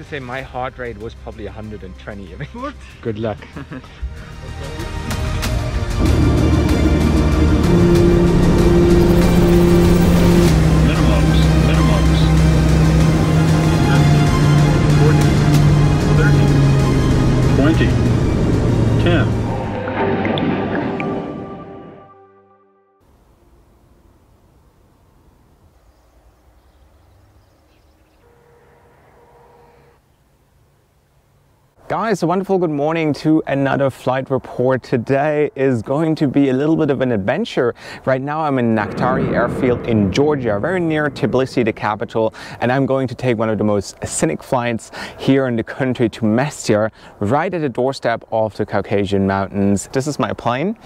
say my heart rate was probably 120. I mean, What? good luck. Minimums. 40, 30, 20, 10. Guys, a wonderful good morning to another flight report. Today is going to be a little bit of an adventure. Right now I'm in Naktari airfield in Georgia, very near Tbilisi, the capital, and I'm going to take one of the most scenic flights here in the country to Mestia, right at the doorstep of the Caucasian mountains. This is my plane.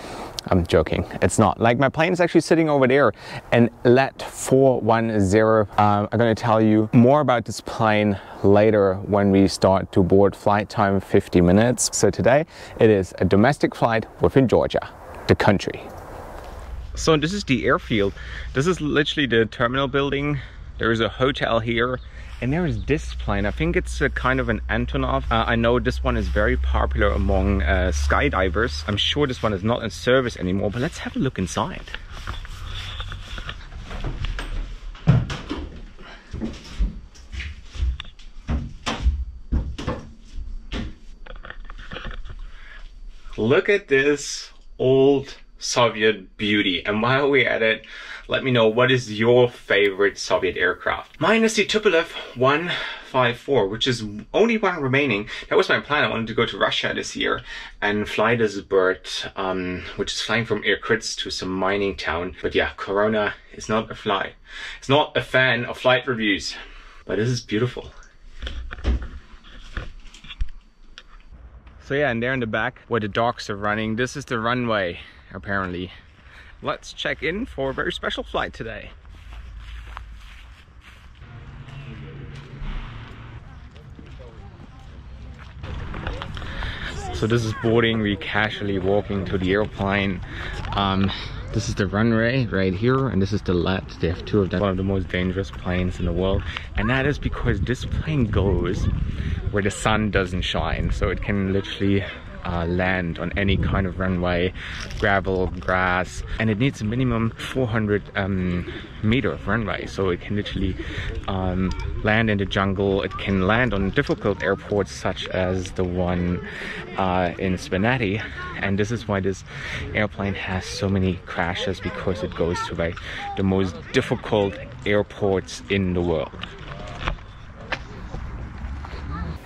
I'm joking, it's not. Like, my plane is actually sitting over there, an LET 410. I'm going to tell you more about this plane later when we start to board. Flight time 50 minutes. So today it is a domestic flight within Georgia, the country. So this is the airfield. This is literally the terminal building. There is a hotel here. And there is this plane. I think it's a kind of an Antonov. I know this one is very popular among skydivers. I'm sure this one is not in service anymore, but let's have a look inside. Look at this old Soviet beauty. And while we're at it, let me know, what is your favorite Soviet aircraft? Mine is the Tupolev 154, which is only one remaining. That was my plan. I wanted to go to Russia this year and fly this bird, which is flying from Irkutsk to some mining town. But yeah, Corona is not a fly. It's not a fan of flight reviews, but this is beautiful. So yeah, and there in the back where the dogs are running, this is the runway, apparently. Let's check in for a very special flight today. So this is boarding. We casually walking to the airplane. This is the runway right here, and this is the LET. They have two of them. One of the most dangerous planes in the world, and that is because this plane goes where the sun doesn't shine, so it can literally land on any kind of runway, gravel, grass, and it needs a minimum 400 meter of runway, so it can literally land in the jungle. It can land on difficult airports such as the one in Svaneti, and this is why this airplane has so many crashes, because it goes to the most difficult airports in the world.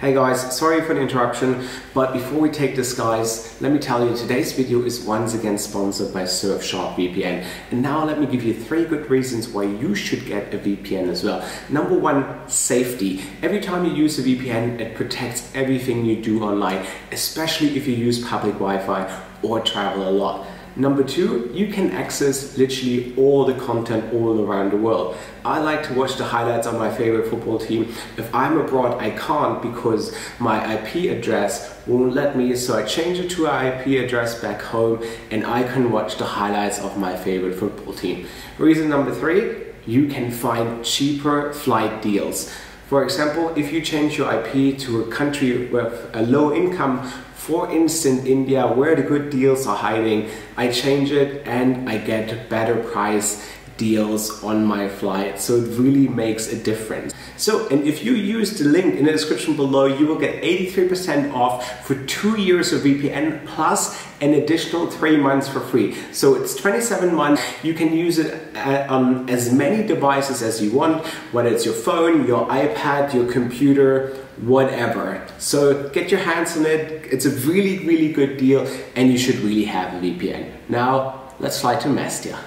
Hey guys, sorry for the interruption, but before we take this, guys, let me tell you, today's video is once again sponsored by Surfshark VPN. And now let me give you 3 good reasons why you should get a VPN as well. Number 1, safety. Every time you use a VPN, it protects everything you do online, especially if you use public Wi-Fi or travel a lot. Number 2, you can access literally all the content all around the world. I like to watch the highlights of my favorite football team. If I'm abroad, I can't because my IP address won't let me, so I change it to an IP address back home and I can watch the highlights of my favorite football team. Reason number 3, you can find cheaper flight deals. For example, if you change your IP to a country with a low income, for instance India, where the good deals are hiding, I change it and I get better price deals on my flight. So it really makes a difference. So, and if you use the link in the description below, you will get 83% off for 2 years of VPN plus an additional 3 months for free. So it's 27 months. You can use it on as many devices as you want, whether it's your phone, your iPad, your computer, whatever. So get your hands on it. It's a really, really good deal and you should really have a VPN. Now let's fly to Mestia.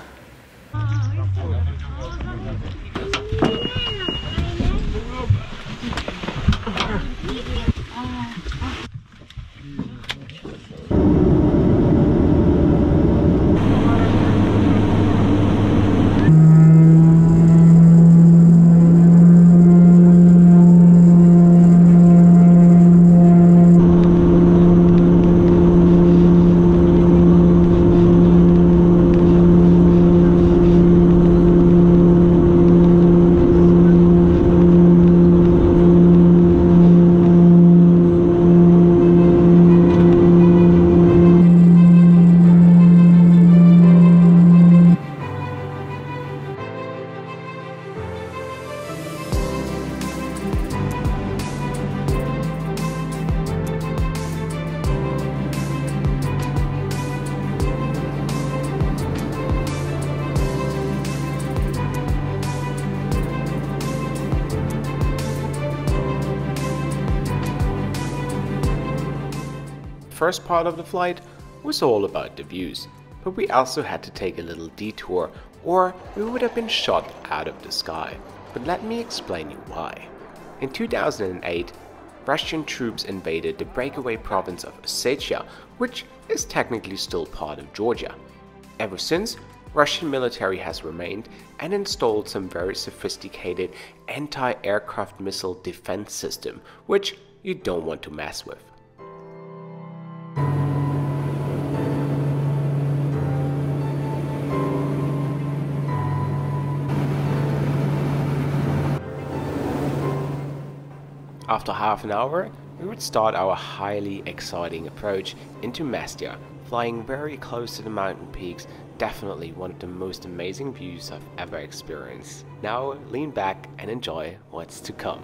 first part of the flight was all about the views, but we also had to take a little detour or we would have been shot out of the sky. But let me explain you why. In 2008, Russian troops invaded the breakaway province of Ossetia, which is technically still part of Georgia. Ever since, Russian military has remained and installed some very sophisticated anti-aircraft missile defense system, which you don't want to mess with. After half an hour, we would start our highly exciting approach into Mestia, flying very close to the mountain peaks, definitely one of the most amazing views I've ever experienced. Now lean back and enjoy what's to come.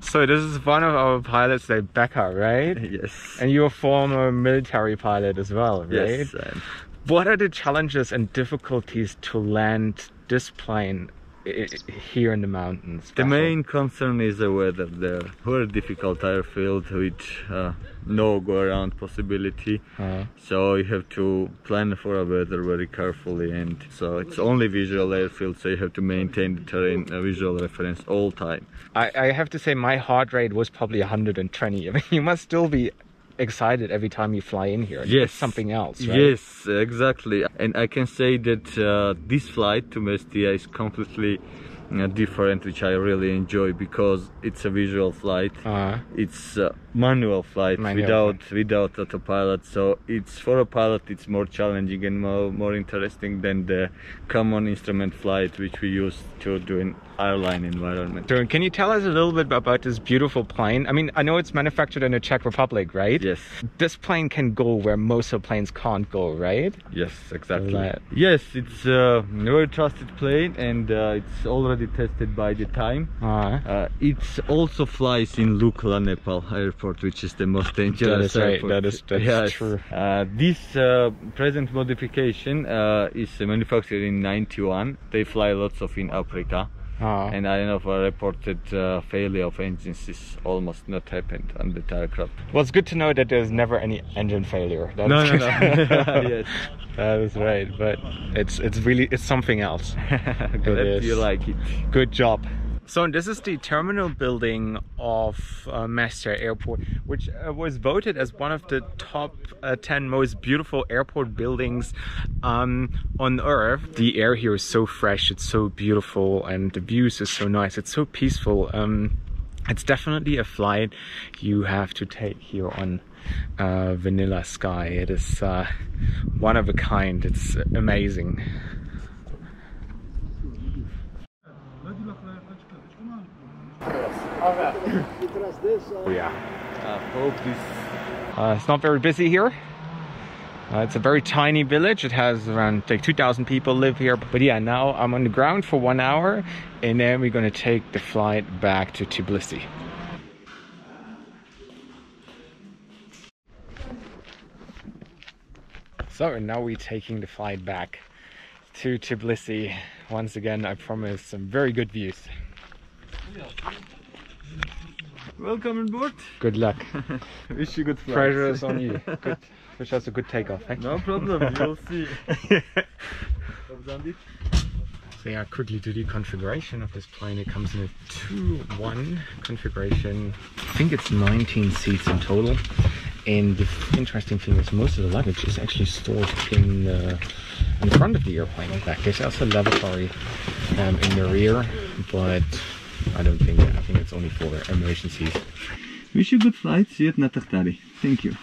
So this is one of our pilots, like Becca, right? Yes. And you're a former military pilot as well, right? Yes. What are the challenges and difficulties to land this plane here in the mountains? The main concern is the weather there. Very difficult airfield with no go around possibility. So you have to plan for a weather very carefully, and so it's only visual airfield, so you have to maintain the terrain visual reference all time. I have to say my heart rate was probably 120. I mean, you must still be excited every time you fly in here. Yes. It's something else, right? Yes, exactly. And I can say that this flight to Mestia is completely different, which I really enjoy, because it's a visual flight. It's a manual flight without autopilot, so it's for a pilot it's more challenging and more interesting than the common instrument flight which we use to do in airline environment. So can you tell us a little bit about this beautiful plane? I mean, I know it's manufactured in the Czech Republic, right? Yes. This plane can go where most of planes can't go, right? Yes, exactly. Right. Yes, it's a very trusted plane, and it's already tested by the time. It also flies in Lukla, Nepal airport, which is the most dangerous airport. That is true. This present modification is manufactured in '91. They fly lots of in Africa. And I know for reported failure of engines is almost not happened on the aircraft. Well, it's good to know that there's never any engine failure. No. Yes. That is right, but it's something else. Glad you like it. Good job. So this is the terminal building of Mestia Airport, which was voted as one of the top 10 most beautiful airport buildings on Earth. The air here is so fresh, it's so beautiful, and the views is so nice, it's so peaceful. It's definitely a flight you have to take here on Vanilla Sky. It is one of a kind, it's amazing. Oh yeah. Hope this. It's not very busy here. It's a very tiny village. It has around like 2,000 people live here. But yeah, now I'm on the ground for 1 hour and then we're going to take the flight back to Tbilisi. So and now we're taking the flight back to Tbilisi. Once again, I promise some very good views. Welcome on board. Good luck. Wish you good flights. Pressure is on you. Good. Wish us a good takeoff. Eh? No problem, you'll see. So yeah, quickly to the configuration of this plane. It comes in a 2-1 configuration. I think it's 19 seats in total. And the interesting thing is most of the luggage is actually stored in the front of the airplane. In fact, there's also a lavatory in the rear, but I think it's only for emergencies. Wish you good flight. See you at Natakhtari. Thank you.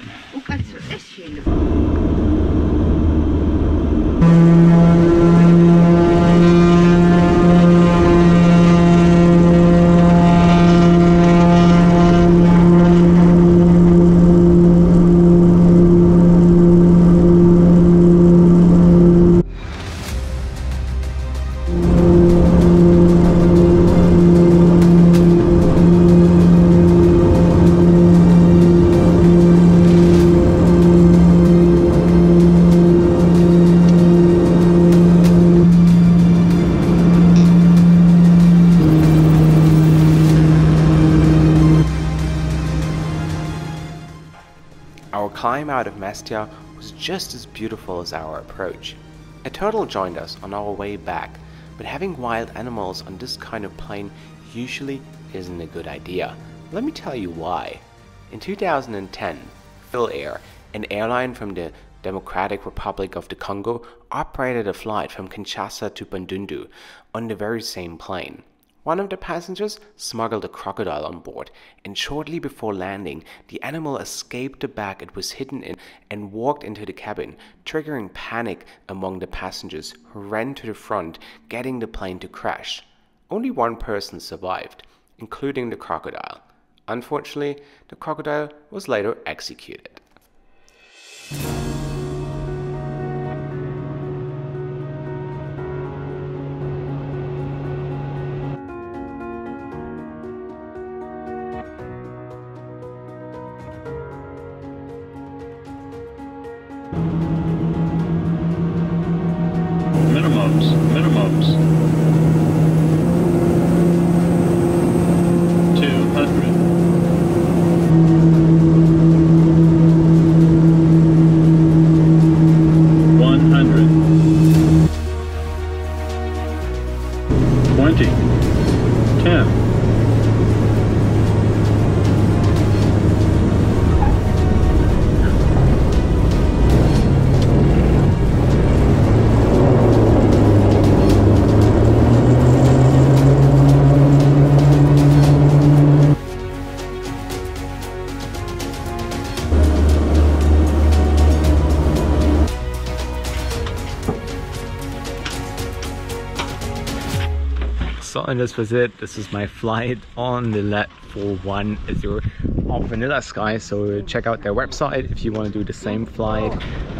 Our climb out of Mestia was just as beautiful as our approach. A turtle joined us on our way back, but having wild animals on this kind of plane usually isn't a good idea. Let me tell you why. In 2010, Cahill, an airline from the Democratic Republic of the Congo, operated a flight from Kinshasa to Bandundu on the very same plane. One of the passengers smuggled a crocodile on board, and shortly before landing, the animal escaped the bag it was hidden in and walked into the cabin, triggering panic among the passengers who ran to the front, getting the plane to crash. Only one person survived, including the crocodile. Unfortunately, the crocodile was later executed. Minimums. 200. 100. 20. 10. So, and this was it. This is my flight on the Let 41 of Vanilla Sky. So check out their website if you want to do the same flight.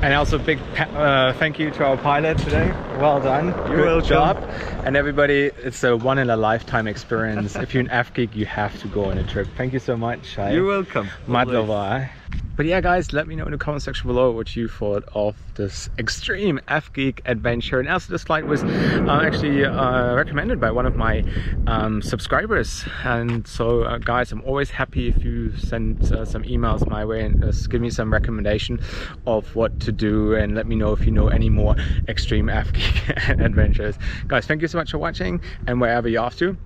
And also big thank you to our pilot today. Well done. Good job. And everybody, it's a one-in-a-lifetime experience. If you're an F-Geek, you have to go on a trip. Thank you so much. You're welcome. Madlova. But yeah, guys, let me know in the comment section below what you thought of this extreme F-Geek adventure. And also this flight was actually recommended by one of my subscribers. And so guys, I'm always happy if you send some emails my way and just give me some recommendation of what to do, and let me know if you know any more extreme F-Geek adventures. Guys, thank you so much for watching, and wherever you're off to,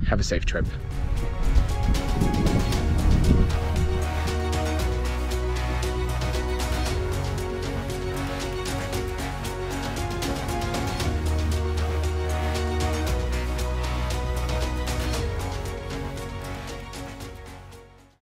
have a safe trip.